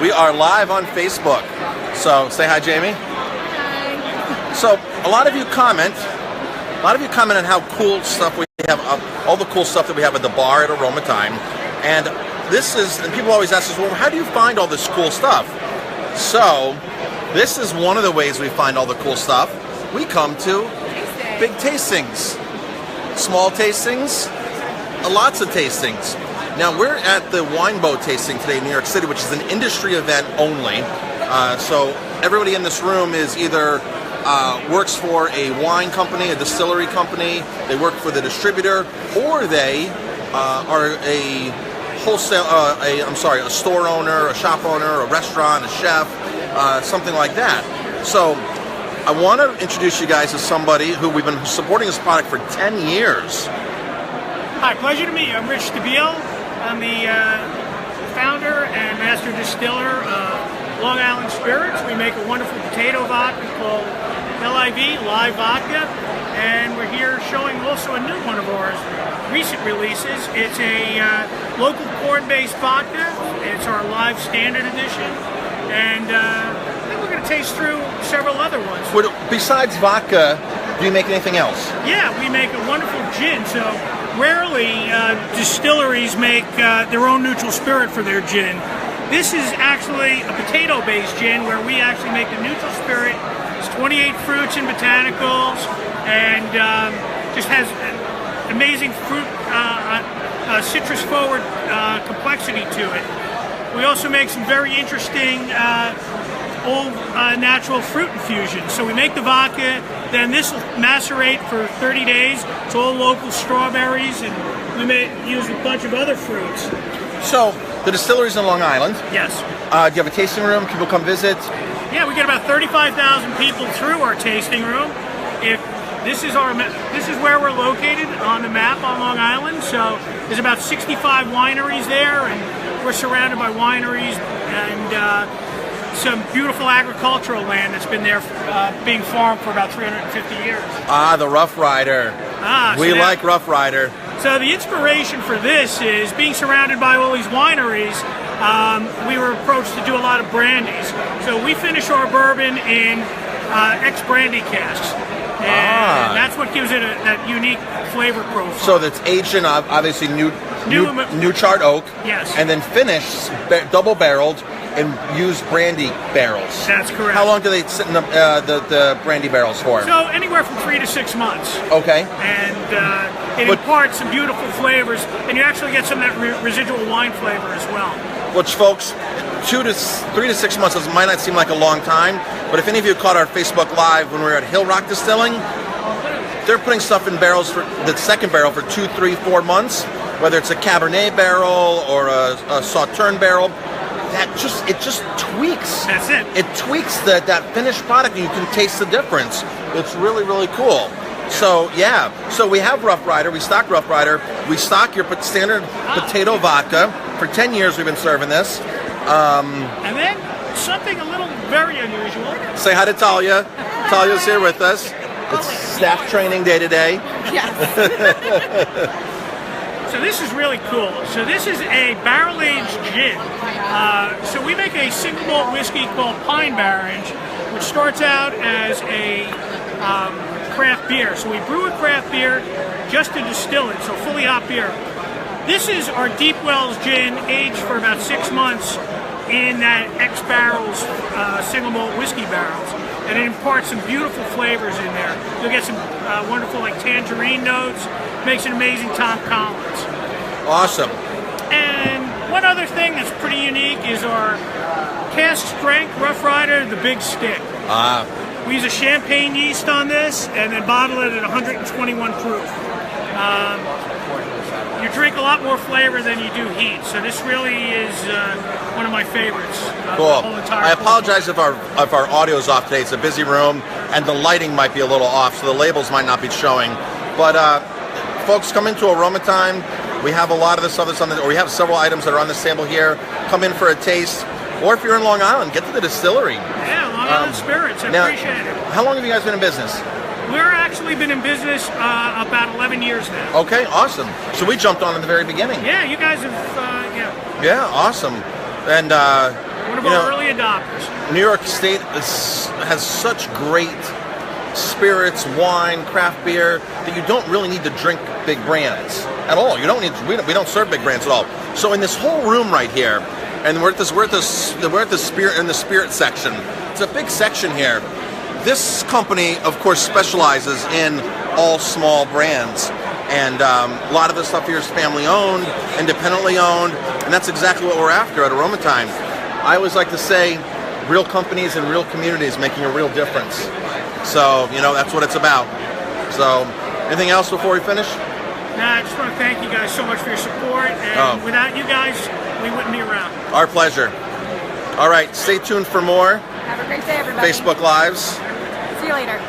We are live on Facebook. So say hi, Jamie. Hi. So a lot of you comment on how cool stuff we have, all the cool stuff that we have at the bar at Aroma Thyme. And people always ask us, well, how do you find all this cool stuff? So this is one of the ways we find all the cool stuff. We come to big tastings, small tastings, lots of tastings. Now we're at the Wine Boat tasting today in New York City, which is an industry event only. So everybody in this room is either works for a wine company, a distillery company, they work for the distributor, or they are a store owner, a shop owner, a restaurant, a chef, something like that. So I want to introduce you guys to somebody who we've been supporting this product for 10 years. Hi, pleasure to meet you. I'm Rich DeBeal. I'm the founder and master distiller of Long Island Spirits. We make a wonderful potato vodka called Live Vodka, and we're here showing also a new one of our recent releases. It's a local corn-based vodka. It's our Live Standard Edition, and then we're going to taste through several other ones. Besides vodka, do you make anything else? Yeah, we make a wonderful gin. So rarely distilleries make their own neutral spirit for their gin. This is actually a potato-based gin where we actually make the neutral spirit. It's 28 fruits and botanicals, and just has an amazing fruit, citrus-forward complexity to it. We also make some very interesting all natural fruit infusions. So we make the vodka, then this will macerate for 30 days. It's all local strawberries, and we may use a bunch of other fruits. So the distillery's in Long Island. Yes. Do you have a tasting room? People come visit? Yeah, we get about 35,000 people through our tasting room. This is where we're located on the map on Long Island. So there's about 65 wineries there, and we're surrounded by wineries and some beautiful agricultural land that's been there being farmed for about 350 years. The Rough Rider. We like Rough Rider. So the inspiration for this is being surrounded by all these wineries. We were approached to do a lot of brandies. So we finish our bourbon in ex-brandy casks. And that's what gives it that unique flavor profile. So that's aged in obviously new charred oak. Yes. And then finished double barreled and used brandy barrels. That's correct. How long do they sit in the brandy barrels for? So anywhere from 3 to 6 months. Okay. And it imparts some beautiful flavors, and you actually get some of that residual wine flavor as well. Which, folks, 3 to 6 months might not seem like a long time, but if any of you caught our Facebook Live when we were at Hill Rock Distilling, they're putting stuff in barrels for the second barrel for 2, 3, 4 months, whether it's a Cabernet barrel or a Sauterne barrel. It just tweaks. That's it. It tweaks that finished product, and you can taste the difference. It's really, really cool. So yeah, so we have Rough Rider. We stock Rough Rider. We stock your standard potato vodka. For 10 years, we've been serving this. And then something a little very unusual. Say hi to Talia. Talia's here with us. It's staff training day to day. Yes. So this is really cool. So this is a barrel-aged gin. So we make a single malt whiskey called Pine Barrens, which starts out as a craft beer. So we brew a craft beer just to distill it, so fully hop beer. This is our Deep Wells gin, aged for about 6 months in that X-Barrels single malt whiskey barrels. And it imparts some beautiful flavors in there. You'll get some wonderful like tangerine notes. Makes an amazing Tom Collins. Awesome. And one other thing that's pretty unique is our cask strength Rough Rider, the Big Stick. We use a champagne yeast on this and then bottle it at 121 proof. You drink a lot more flavor than you do heat, so this really is one of my favorites. Cool. I apologize if our audio is off today. It's a busy room, and the lighting might be a little off, so the labels might not be showing. But folks, come into Aroma Thyme. We have a lot of this other stuff, or we have several items that are on this table here. Come in for a taste, or if you're in Long Island, get to the distillery. Yeah, Long Island Spirits. I appreciate it. How long have you guys been in business? We're actually been in business about 11 years now. Okay, awesome. So we jumped on in the very beginning. Yeah, you guys have, Yeah, awesome. And one One of You our know, early adopters. New York State has such great spirits, wine, craft beer that you don't really need to drink big brands at all. You don't need. We don't serve big brands at all. So in this whole room right here, and we're at the spirit section. It's a big section here. This company, of course, specializes in all small brands, and a lot of the stuff here is family owned, independently owned, and that's exactly what we're after at Aroma Time. I always like to say, real companies and real communities making a real difference. So, you know, that's what it's about. So, anything else before we finish? Nah, I just want to thank you guys so much for your support, and without you guys, we wouldn't be around. Our pleasure. All right, stay tuned for more Have a great day, everybody. Facebook Lives. See you later.